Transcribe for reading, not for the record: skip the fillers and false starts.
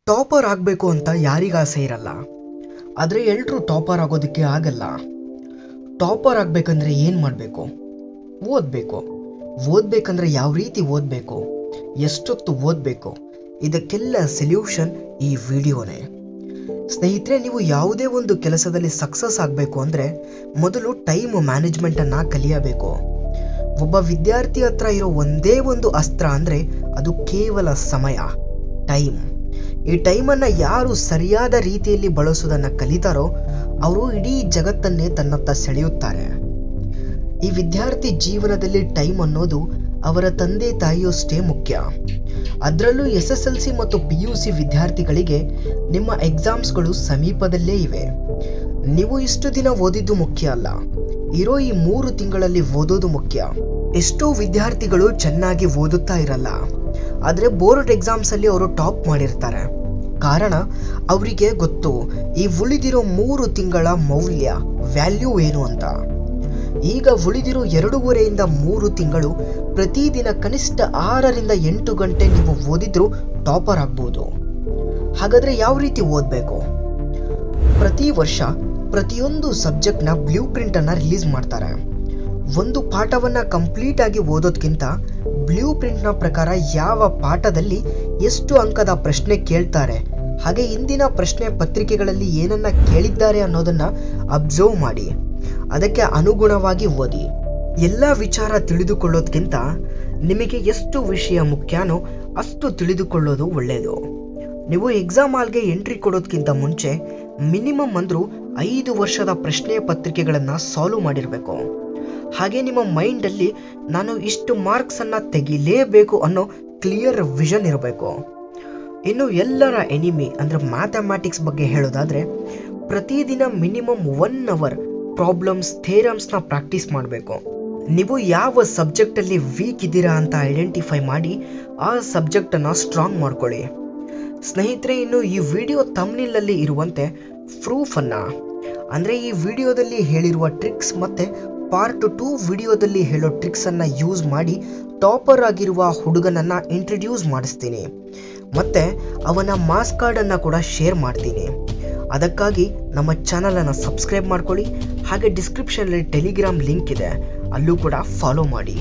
Topper ಆಗಬೇಕು ಅಂತ ಯಾರಿಗಾಸೆ ಇರಲ್ಲ, ಆದರೆ ಎಲ್ಲರೂ ಟಾಪರ್ ಆಗೋದಕ್ಕೆ ಆಗಲ್ಲ. ಟಾಪರ್ ಆಗಬೇಕಂದ್ರೆ ಏನು ಮಾಡಬೇಕು? ಓದಬೇಕು. ಓದಬೇಕಂದ್ರೆ ಯಾವ ರೀತಿ ಓದಬೇಕು, ಎಷ್ಟೊತ್ತು ಓದಬೇಕು, ಇದಕ್ಕೆಲ್ಲ ಸೊಲ್ಯೂಷನ್ ಈ ವಿಡಿಯೋನೇ. ಸ್ನೇಹಿತರೆ, ನೀವು ಯಾವುದೇ ಒಂದು ಕೆಲಸದಲ್ಲಿ ಸಕ್ಸಸ್ ಆಗಬೇಕು ಅಂದರೆ ಮೊದಲು ಟೈಮ್ ಮ್ಯಾನೇಜ್ಮೆಂಟನ್ನು ಕಲಿಯಬೇಕು. ಒಬ್ಬ ವಿದ್ಯಾರ್ಥಿ ಹತ್ರ ಇರೋ ಒಂದೇ ಒಂದು ಅಸ್ತ್ರ ಅಂದರೆ ಅದು ಕೇವಲ ಸಮಯ, ಟೈಮ್. ಈ ಟೈಮನ್ನು ಯಾರು ಸರಿಯಾದ ರೀತಿಯಲ್ಲಿ ಬಳಸೋದನ್ನು ಕಲಿತಾರೋ ಅವರು ಇಡೀ ಜಗತ್ತನ್ನೇ ತನ್ನತ್ತ ಸೆಳೆಯುತ್ತಾರೆ. ಈ ವಿದ್ಯಾರ್ಥಿ ಜೀವನದಲ್ಲಿ ಟೈಮ್ ಅನ್ನೋದು ಅವರ ತಂದೆ ತಾಯಿಯಷ್ಟೇ ಮುಖ್ಯ. ಅದರಲ್ಲೂ SSLC ಮತ್ತು PUC ವಿದ್ಯಾರ್ಥಿಗಳಿಗೆ ನಿಮ್ಮ ಎಕ್ಸಾಮ್ಸ್ಗಳು ಸಮೀಪದಲ್ಲೇ ಇವೆ. ನೀವು ಇಷ್ಟು ದಿನ ಓದಿದ್ದು ಮುಖ್ಯ ಅಲ್ಲ, ಇರೋ ಈ 3 ತಿಂಗಳಲ್ಲಿ ಓದೋದು ಮುಖ್ಯ. ಎಷ್ಟೋ ವಿದ್ಯಾರ್ಥಿಗಳು ಚೆನ್ನಾಗಿ ಓದುತ್ತಾ ಇರಲ್ಲ, ಆದರೆ ಬೋರ್ಡ್ ಎಕ್ಸಾಮ್ಸಲ್ಲಿ ಅವರು ಟಾಪ್ ಮಾಡಿರ್ತಾರೆ. ಕಾರಣ ಅವರಿಗೆ ಗೊತ್ತು ಈ ಉಳಿದಿರೋ 3 ತಿಂಗಳ ಮೌಲ್ಯ, ವ್ಯಾಲ್ಯೂ ಏನು ಅಂತ. ಈಗ ಉಳಿದಿರೋ 2.5 ಇಂದ 3 ತಿಂಗಳು ಪ್ರತಿದಿನ ಕನಿಷ್ಠ 6 ರಿಂದ 8 ಗಂಟೆ ನೀವು ಓದಿದ್ರೂ ಟಾಪರ್ ಆಗ್ಬೋದು. ಹಾಗಾದರೆ ಯಾವ ರೀತಿ ಓದಬೇಕು? ಪ್ರತಿ ವರ್ಷ ಪ್ರತಿಯೊಂದು ಸಬ್ಜೆಕ್ಟ್ನ ಬ್ಲೂ ಪ್ರಿಂಟನ್ನು ರಿಲೀಸ್ ಮಾಡ್ತಾರೆ. ಒಂದು ಪಾಠವನ್ನು ಕಂಪ್ಲೀಟ್ ಆಗಿ ಓದೋದ್ಕಿಂತ ಬ್ಲೂ ಪ್ರಿಂಟ್ನ ಪ್ರಕಾರ ಯಾವ ಪಾಠದಲ್ಲಿ ಎಷ್ಟು ಅಂಕದ ಪ್ರಶ್ನೆ ಕೇಳ್ತಾರೆ, ಹಾಗೆ ಇಂದಿನ ಪ್ರಶ್ನೆ ಪತ್ರಿಕೆಗಳಲ್ಲಿ ಏನನ್ನ ಕೇಳಿದ್ದಾರೆ ಅನ್ನೋದನ್ನು ಅಬ್ಸರ್ವ್ ಮಾಡಿ, ಅದಕ್ಕೆ ಅನುಗುಣವಾಗಿ ಓದಿ. ಎಲ್ಲ ವಿಚಾರ ತಿಳಿದುಕೊಳ್ಳೋದ್ಕಿಂತ ನಿಮಗೆ ಎಷ್ಟು ವಿಷಯ ಮುಖ್ಯನೋ ಅಷ್ಟು ತಿಳಿದುಕೊಳ್ಳೋದು ಒಳ್ಳೆಯದು. ನೀವು ಎಕ್ಸಾಮ್ ಹಾಲ್ಗೆ ಎಂಟ್ರಿ ಕೊಡೋದ್ಕಿಂತ ಮುಂಚೆ ಮಿನಿಮಮ್ ಅಂದರೂ 5 ವರ್ಷದ ಪ್ರಶ್ನೆ ಪತ್ರಿಕೆಗಳನ್ನು ಸಾಲ್ವ್ ಮಾಡಿರಬೇಕು. ಹಾಗೆ ನಿಮ್ಮ ಮೈಂಡಲ್ಲಿ ನಾನು ಇಷ್ಟು ಮಾರ್ಕ್ಸನ್ನು ತೆಗಿಲೇಬೇಕು ಅನ್ನೋ ಕ್ಲಿಯರ್ ವಿಷನ್ ಇರಬೇಕು. ಇನ್ನು ಎಲ್ಲರ ಎನಿಮಿ ಅಂದರೆ ಮ್ಯಾಥಮ್ಯಾಟಿಕ್ಸ್ ಬಗ್ಗೆ ಹೇಳೋದಾದರೆ ಪ್ರತಿದಿನ ಮಿನಿಮಮ್ 1 ಅವರ್ ಪ್ರಾಬ್ಲಮ್ಸ್, ಥಿಯರಮ್ಸ್ನ ಪ್ರಾಕ್ಟೀಸ್ ಮಾಡಬೇಕು. ನೀವು ಯಾವ ಸಬ್ಜೆಕ್ಟಲ್ಲಿ ವೀಕ್ ಇದ್ದೀರಾ ಅಂತ ಐಡೆಂಟಿಫೈ ಮಾಡಿ ಆ ಸಬ್ಜೆಕ್ಟನ್ನು ಸ್ಟ್ರಾಂಗ್ ಮಾಡ್ಕೊಳ್ಳಿ. ಸ್ನೇಹಿತರೆ, ಇನ್ನು ಈ ವಿಡಿಯೋ ಥಂಬ್ನೇಲಲ್ಲಿ ಇರುವಂತೆ ಪ್ರೂಫನ್ನು, ಅಂದರೆ ಈ ವಿಡಿಯೋದಲ್ಲಿ ಹೇಳಿರುವ ಟ್ರಿಕ್ಸ್ ಮತ್ತು ಪಾರ್ಟ್ 2 ವಿಡಿಯೋದಲ್ಲಿ ಹೇಳೋ ಟ್ರಿಕ್ಸನ್ನು ಯೂಸ್ ಮಾಡಿ ಟಾಪರ್ ಆಗಿರುವ ಹುಡುಗನನ್ನು ಇಂಟ್ರಡ್ಯೂಸ್ ಮಾಡಿಸ್ತೀನಿ ಮತ್ತು ಅವನ ಮಾಸ್ ಕಾರ್ಡನ್ನು ಕೂಡ ಶೇರ್ ಮಾಡ್ತೀನಿ. ಅದಕ್ಕಾಗಿ ನಮ್ಮ ಚಾನಲನ್ನು ಸಬ್ಸ್ಕ್ರೈಬ್ ಮಾಡ್ಕೊಳ್ಳಿ. ಹಾಗೆ ಡಿಸ್ಕ್ರಿಪ್ಷನಲ್ಲಿ ಟೆಲಿಗ್ರಾಮ್ ಲಿಂಕ್ ಇದೆ, ಅಲ್ಲೂ ಕೂಡ ಫಾಲೋ ಮಾಡಿ.